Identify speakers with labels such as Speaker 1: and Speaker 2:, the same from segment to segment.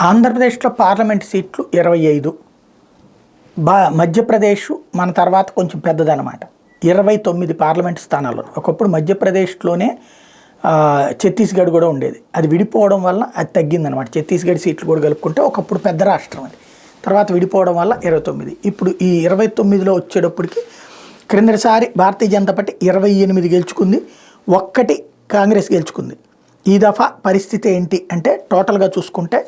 Speaker 1: ఆంధ్రప్రదేశ్లో పార్లమెంట్ సీట్లు 25. మధ్యప్రదేశ్ మన తర్వాత కొంచెం పెద్దదన్నమాట. 29 పార్లమెంట్ స్థానాలు. ఒకప్పుడు మధ్యప్రదేశ్లోనే ఛత్తీస్గఢ్ కూడా ఉండేది. అది విడిపోవడం వల్ల అది తగ్గిందనమాట. ఛత్తీస్గఢ్ సీట్లు కూడా కలుపుకుంటే ఒకప్పుడు పెద్ద రాష్ట్రం అది. తర్వాత విడిపోవడం వల్ల 29. ఇప్పుడు ఈ 29లో వచ్చేటప్పటికి క్రిందటిసారి భారతీయ జనతా పార్టీ 28 గెలుచుకుంది, 1 కాంగ్రెస్ గెలుచుకుంది. ఈ దఫా పరిస్థితి ఏంటి అంటే టోటల్గా చూసుకుంటే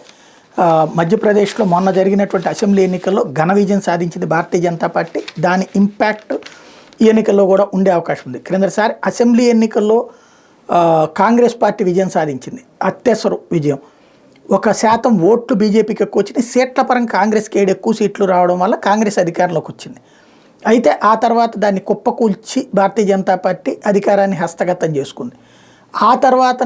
Speaker 1: మధ్యప్రదేశ్లో మొన్న జరిగినటువంటి అసెంబ్లీ ఎన్నికల్లో ఘన విజయం సాధించింది భారతీయ జనతా పార్టీ. దాని ఇంపాక్ట్ ఈ ఎన్నికల్లో కూడా ఉండే అవకాశం ఉంది. క్రిందసారి అసెంబ్లీ ఎన్నికల్లో కాంగ్రెస్ పార్టీ విజయం సాధించింది, అత్యవసర విజయం. 1% ఓట్లు బీజేపీకి ఎక్కువ వచ్చినాయి. సీట్ల పరంగా కాంగ్రెస్కి 7 ఎక్కువ సీట్లు రావడం వల్ల కాంగ్రెస్ అధికారంలోకి వచ్చింది. అయితే ఆ తర్వాత దాన్ని కుప్పకూల్చి భారతీయ జనతా పార్టీ అధికారాన్ని హస్తగతం చేసుకుంది. ఆ తర్వాత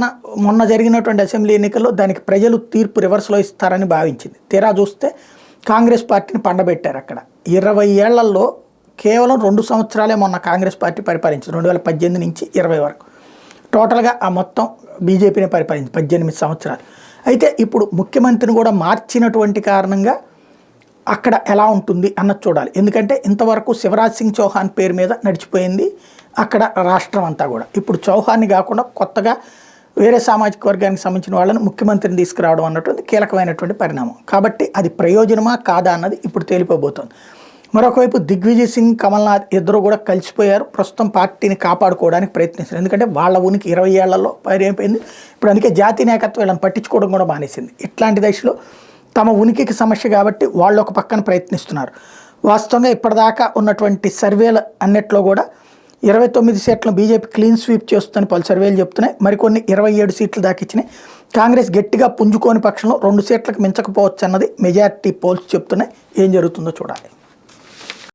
Speaker 1: మొన్న జరిగినటువంటి అసెంబ్లీ ఎన్నికల్లో దానికి ప్రజలు తీర్పు రివర్స్లో ఇస్తారని భావించింది. తీరా చూస్తే కాంగ్రెస్ పార్టీని పండబెట్టారు. అక్కడ 20 ఏళ్లలో కేవలం 2 సంవత్సరాలే మొన్న కాంగ్రెస్ పార్టీ పరిపాలించింది, 2018 నుంచి 20 వరకు. టోటల్గా ఆ మొత్తం బీజేపీని పరిపాలించింది 18 సంవత్సరాలు. అయితే ఇప్పుడు ముఖ్యమంత్రిని కూడా మార్చినటువంటి కారణంగా అక్కడ ఎలా ఉంటుంది అన్నది చూడాలి. ఎందుకంటే ఇంతవరకు శివరాజ్ సింగ్ చౌహాన్ పేరు మీద నడిచిపోయింది అక్కడ రాష్ట్రం అంతా కూడా. ఇప్పుడు చౌహాన్ని కాకుండా కొత్తగా వేరే సామాజిక వర్గానికి సంబంధించిన వాళ్ళని ముఖ్యమంత్రిని తీసుకురావడం అన్నటువంటి కీలకమైనటువంటి పరిణామం. కాబట్టి అది ప్రయోజనమా కాదా అన్నది ఇప్పుడు తేలిపోబోతోంది. మరొకవైపు దిగ్విజయ్ సింగ్, కమల్నాథ్ ఇద్దరు కూడా కలిసిపోయారు. ప్రస్తుతం పార్టీని కాపాడుకోవడానికి ప్రయత్నిస్తారు. ఎందుకంటే వాళ్ళ ఉనికి 20 ఏళ్లలో పైరైపోయింది. ఇప్పుడు అందుకే జాతీయ నాయకత్వం వీళ్ళని పట్టించుకోవడం కూడా మానేసింది. ఇట్లాంటి దశలో తమ ఉనికికి సమస్య కాబట్టి వాళ్ళు ఒక పక్కన ప్రయత్నిస్తున్నారు. వాస్తవంగా ఇప్పటిదాకా ఉన్నటువంటి సర్వేలు అన్నిట్లో కూడా 29 సీట్లను బీజేపీ క్లీన్ స్వీప్ చేస్తుందని పలు సర్వేలు చెప్తున్నాయి. మరికొన్ని 27 సీట్లు దాకా ఇచ్చినాయి. కాంగ్రెస్ గట్టిగా పుంజుకోని పక్షంలో 2 సీట్లకు మించకపోవచ్చు అన్నది మెజారిటీ పోల్స్ చెప్తున్నాయి. ఏం జరుగుతుందో చూడాలి.